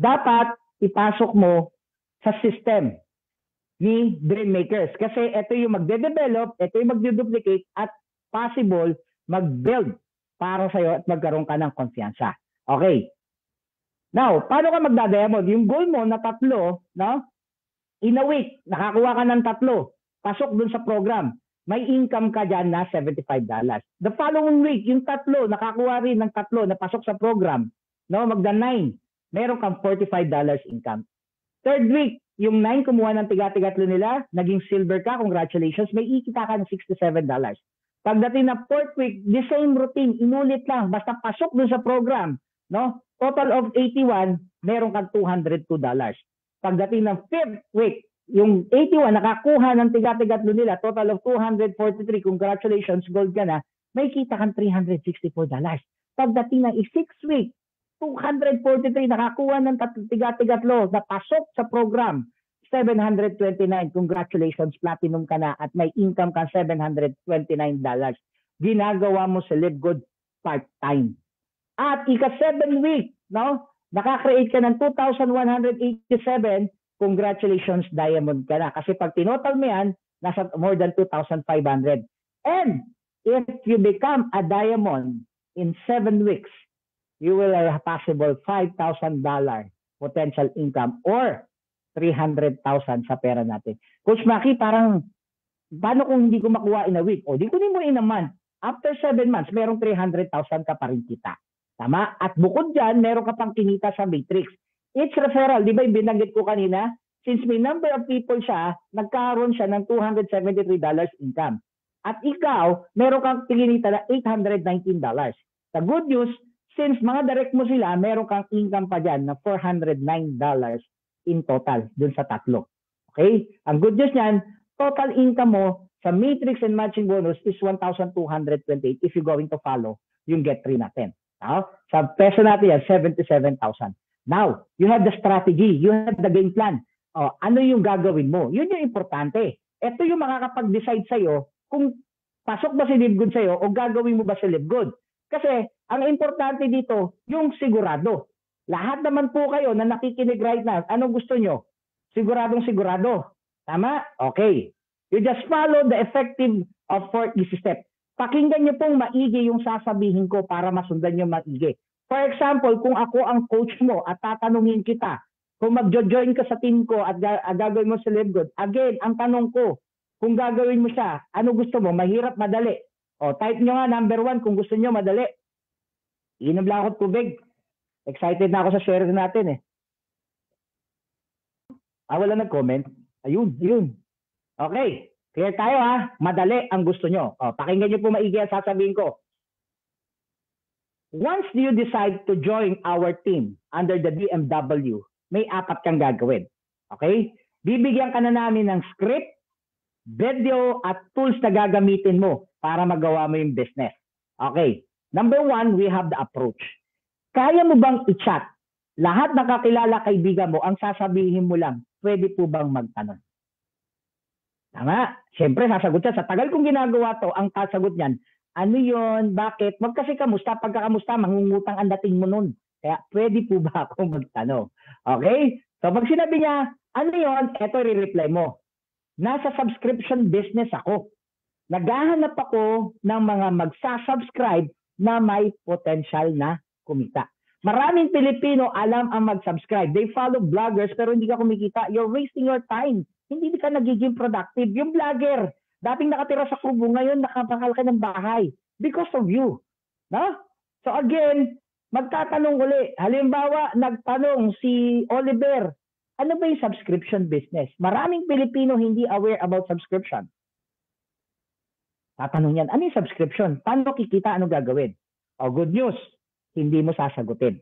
dapat ipasok mo sa system ni Dreammakers. Kasi ito yung magde-develop, ito yung magde-duplicate, at possible mag-build para sa'yo at magkaroon ka ng konfiyansa. Okay. Now, paano ka magdadayamod? Yung goal mo na 3, no? In a week, nakakuha ka ng 3. Pasok dun sa program. May income ka dyan na $75. The following week, yung 3, nakakuha rin ng 3 na pasok sa program. No? Magda 9. Meron kang $45 income. Third week, yung 9 kumuha ng tiga-tigatlo nila, naging silver ka, congratulations, may ikita ka ng $67. Pagdating na 4th week, the same routine, inulit lang, basta pasok dun sa program, no? Total of 81, meron kang $202. Pagdating ng 5th week, yung 81, nakakuha ng tiga-tigatlo nila, total of 243, congratulations, gold ka na, may kita kang $364. Pagdating ng 6th week, 243, nakakuha ng tiga-tigatlo na pasok sa program, 729, congratulations, platinum ka na at may income ka $729. Ginagawa mo sa LiveGood part-time. At ika-7 week, no? Nakakreate ka ng 2,187, congratulations, diamond ka na. Kasi pag tinotal mo yan, nasa more than 2,500. And if you become a diamond in 7 weeks, you will have a possible $5,000 potential income or 300,000 sa pera natin. Coach Maki, parang, paano kung hindi ko makuha in a week? O, di kunin mo in a month. After 7 months, merong 300,000 ka pa rin kita. Tama? At bukod dyan, meron ka pang kinita sa matrix. It's referral. Di ba yung binanggit ko kanina? Since may number of people siya, nagkaroon siya ng $273 income. At ikaw, meron kang kinita na $819. The good news, since mga direct mo sila, meron kang income pa dyan na $409 in total dun sa 3. Okay? Ang good news niyan, total income mo sa matrix and matching bonus is 1,228 if you're going to follow yung get 3 natin. Now, sa peso natin yan, 77,000. Now, you have the strategy, you have the game plan. O, ano yung gagawin mo? Yun yung importante. Ito yung makakapag-decide sa'yo kung pasok ba si LiveGood sa'yo o gagawin mo ba si LiveGood. Kasi, ang importante dito, yung sigurado. Lahat naman po kayo na nakikinig right now, ano gusto nyo? Siguradong sigurado. Tama? Okay. You just follow the effective of 4 easy steps. Pakinggan nyo pong maigi yung sasabihin ko para masundan nyo maigi. For example, kung ako ang coach mo at tatanungin kita, kung mag-join ka sa team ko at gagawin mo sa LiveGood, again, ang tanong ko, kung gagawin mo siya, ano gusto mo? Mahirap, madali? O, type nyo nga number 1 kung gusto nyo madali. Inom lang ako tubig. Excited na ako sa share natin eh. Wala nag-comment. Ayun. Okay. Clear tayo ha. Madali ang gusto nyo. O, pakinggan nyo po maigi ang sasabihin ko. Once you decide to join our team under the DMW, may 4 kang gagawin. Okay? Bibigyan ka na namin ng script, video, at tools na gagamitin mo para magawa mo yung business. Okay. Number 1, we have the approach. Kaya mo bang i-chat? Lahat ng kakilala kaibigan mo, ang sasabihin mo lang, pwede po bang magtanong? Tama? Siyempre, sasagot siya. Sa tagal kong ginagawa to, ang sasagot niyan, ano yon? Bakit? Wag kasi kamusta. Pagkakamusta, mangungutang ang dating mo nun. Kaya, pwede po ba ako magtanong? Okay? So, pag sinabi niya, ano yon? Ito, re-reply mo. Nasa subscription business ako. Naghahanap ako ng mga magsasubscribe na may potential na kumita. Maraming Pilipino alam ang mag-subscribe. They follow vloggers pero hindi ka kumikita. You're wasting your time. Hindi ka nagiging productive. Yung vlogger, dating nakatira sa kubo, ngayon nakapakal ka ng bahay. Because of you. No? So again, magtatanong uli. Halimbawa, nagtanong si Oliver, ano ba yung subscription business? Maraming Pilipino hindi aware about subscription. Tatanong yan, ano yung subscription? Paano kikita? Ano gagawin? Oh, good news. Hindi mo sasagutin.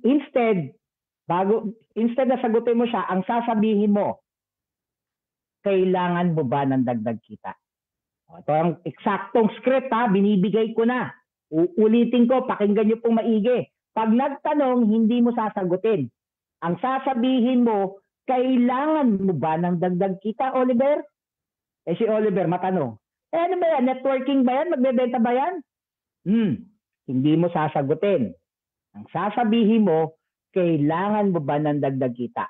Instead na sagutin mo siya, ang sasabihin mo, kailangan mo ba ng dagdag kita? Ito ang eksaktong script ha, binibigay ko na. Uulitin ko, pakinggan niyo pong maigi. Pag nagtanong, hindi mo sasagutin. Ang sasabihin mo, kailangan mo ba ng dagdag kita, Oliver? Si Oliver matanong, ano ba yan? Networking ba yan? Magbebenta ba yan? Hindi mo sasagutin. Ang sasabihin mo, kailangan mo ba ng dagdag kita?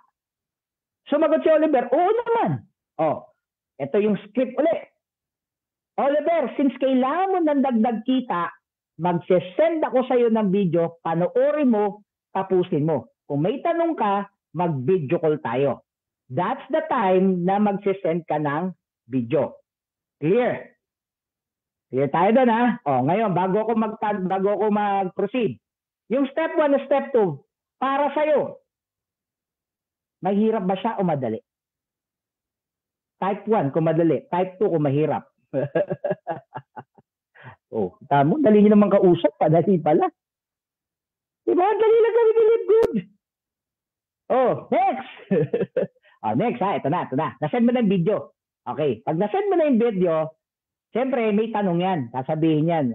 Sumagot si Oliver, oo naman. Ito yung script ulit. Oliver, since kailangan mo ng dagdag kita, magsesend ako sa iyo ng video, panoorin mo, tapusin mo. Kung may tanong ka, mag-video call tayo. That's the time na magsesend ka ng video. Clear? Clear tayo doon ha? Ngayon, bago ako mag-proceed. Yung step 1 at step 2, para sa'yo, mahirap ba siya o madali? Type 1 kung madali, type 2 kung mahirap. Tamo, dali nyo naman kausap, padali pala. Diba? Dali lang kami good. Next! Next ha, ito na. Nasend mo na yung video. Okay, pag nasend mo na yung video, siyempre, may tanong yan. Sasabihin yan.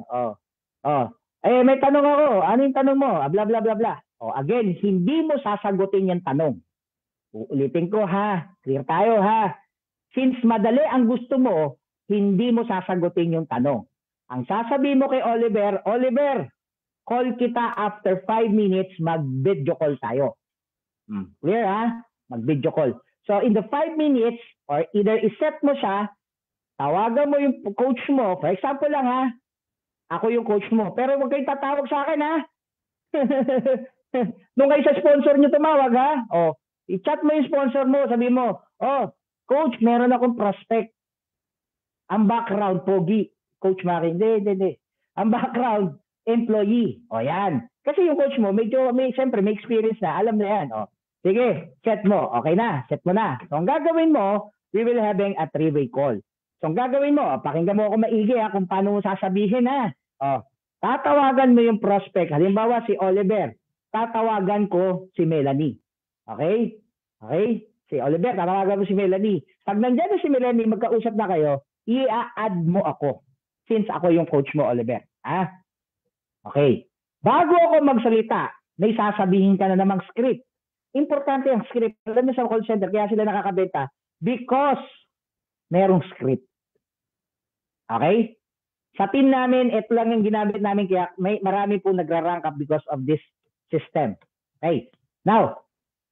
May tanong ako. Ano yung tanong mo? Bla, bla, bla, bla. Again, hindi mo sasagutin yung tanong. Uulitin ko ha. Clear tayo ha. Since madali ang gusto mo, hindi mo sasagutin yung tanong. Ang sasabihin mo kay Oliver, call kita after 5 minutes, mag-video call tayo. Clear ha? Mag-video call. So, in the 5 minutes, or either iset mo siya, tawagan mo yung coach mo. For example lang ha, ako yung coach mo. Pero huwag kayong tatawag sa akin ha. Nung kayo sa sponsor nyo tumawag ha. I-chat mo yung sponsor mo. Sabi mo, coach, meron akong prospect. Ang background, pogi. Coach Maki, hindi. Ang background, employee. Yan. Kasi yung coach mo, siyempre may experience na. Alam na yan. Sige, chat mo. Okay na. Set mo na. So, ang gagawin mo, we will having a 3-way call. So, ang gagawin mo, pakinggan mo ako maigi kung paano mo sasabihin ha. Tatawagan mo yung prospect. Halimbawa si Oliver. Tatawagan ko si Melanie. Okay? Si Oliver, tatawagan mo si Melanie. Pag nandiyan na si Melanie, magkausap na kayo, i-add mo ako. Since ako yung coach mo, Oliver. Okay. Bago ako magsalita, may sasabihin ka na namang script. Importante ang script. Alam niyo sa call center, kaya sila nakakabenta. Because merong script. Okay? Sa team namin, ito lang yung ginamit namin, kaya marami po nagra-rank up because of this system. Okay? Now,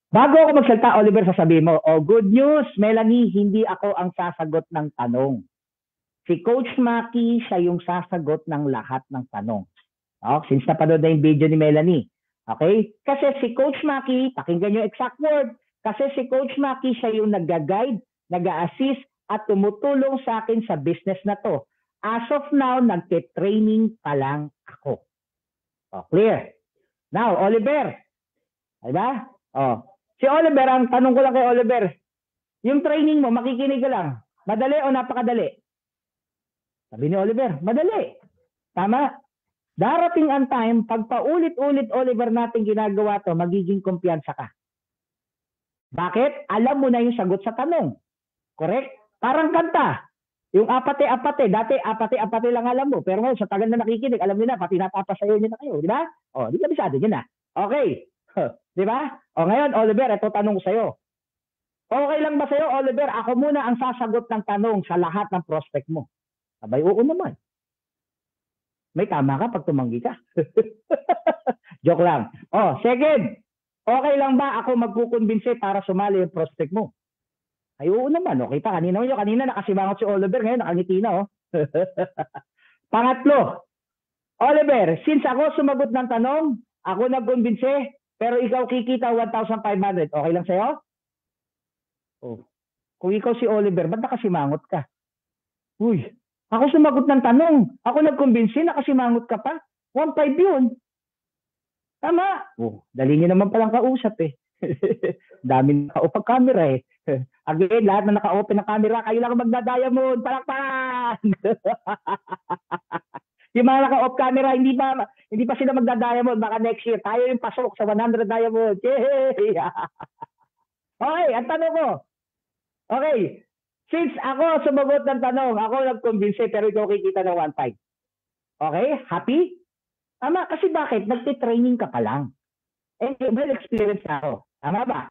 bago ako magsalita, Oliver, sasabihin mo, good news, Melanie, hindi ako ang sasagot ng tanong. Si Coach Maki, siya yung sasagot ng lahat ng tanong. Since napanood na yung video ni Melanie. Okay? Kasi si Coach Maki, pakinggan yung exact word, kasi si Coach Maki, siya yung nag-guide, nag-assist, at tumutulong sa akin sa business na to. As of now, nagte-training pa lang ako. Clear? Now, Oliver. Diba? Si Oliver, ang tanong ko lang kay Oliver, yung training mo, makikinig ka lang. Madali o napakadali? Sabi ni Oliver, madali. Tama? Darating ang time, pag paulit-ulit, Oliver, natin ginagawa to, magiging kumpiyansa ka. Bakit? Alam mo na yung sagot sa tanong. Correct? Parang kanta. Yung apate-apate. Dati apate-apate lang alam mo. Pero ngayon, sa tagal na nakikinig, alam niyo na, pati napapasayo niyo na kayo. Di ba? Di kabisado niyo na. Okay. Di ba? Ngayon, Oliver, ito tanong ko sa'yo. Okay lang ba sa'yo, Oliver? Ako muna ang sasagot ng tanong sa lahat ng prospect mo. Abay, oo naman. May tama ka pag tumanggi ka. Joke lang. Second. Okay lang ba ako magkukumbinse para sumali yung prospect mo? Ay, oo naman. Okay pa. Kanina nakasimangot si Oliver. Ngayon, nakangiti na. Pangatlo. Oliver, since ako sumagot ng tanong, Ako nagkumbinse, pero ikaw kikita 1,500. Okay lang sa'yo? Oh. Kung ikaw si Oliver, ba't nakasimangot ka? Uy, ako sumagot ng tanong. Ako nagkumbinse, nakasimangot ka pa. 1,500 yun. Tama. Oh, dali nyo naman palang kausap eh. Dami naka-open camera eh. Again, lahat na naka-open ng camera, kayo lang magda-diamond. Palakpan! Yung mga naka-off camera, hindi pa sila magda-diamond. Baka next year, tayo yung pasok sa 100 diamond. Yay! Okay, ang tanong ko. Okay, since ako sumagot ng tanong, ako nag-convince pero ikaw kikita ng 1,500. Okay, happy? Tama, kasi bakit? Nagtitraining ka pa lang. And well experience na ako. Tama ba?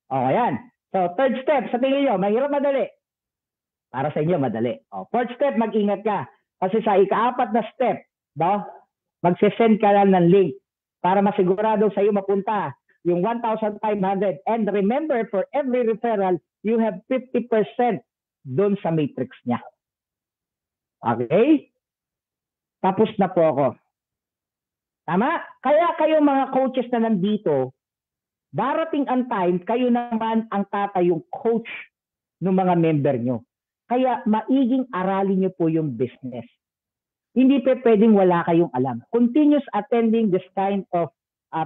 O, yan. So, third step, sa tingin nyo, mahirap madali. Para sa inyo, madali. O, fourth step, mag-ingat ka. Kasi sa ika-4 na step, no, magsisend ka lang ng link para masigurado sa iyo mapunta yung 1,500. And remember, for every referral, you have 50% doon sa matrix niya. Okay? Tapos na po ako. Tama? Kaya kayo mga coaches na nandito, darating ang time, kayo naman ang tatayong coach ng mga member nyo. Kaya maiging aralin nyo po yung business. Hindi pa pwedeng wala kayong alam. Continuous attending this kind of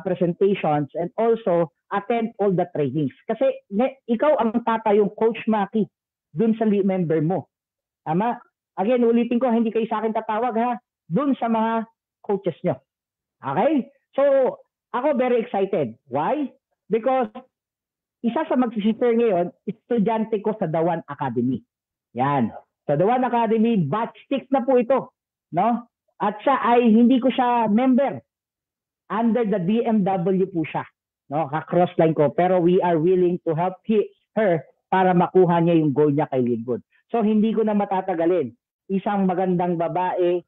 presentations and also attend all the trainings. Kasi ikaw ang tatayong coach Maki dun sa member mo. Tama? Again, ulitin ko, hindi kayo sa akin tatawag ha. Dun sa mga coaches nyo. Okay? So, ako very excited. Why? Because isa sa magsisipir ngayon, estudyante ko sa The One Academy. Yan. Sa The One Academy, batch 6 na po ito. No? At siya ay, hindi ko siya member. Under the BMW po siya. No? Ka-crossline ko. Pero we are willing to help her para makuha niya yung goal niya kay Lidwood. So, hindi ko na matatagalin. Isang magandang babae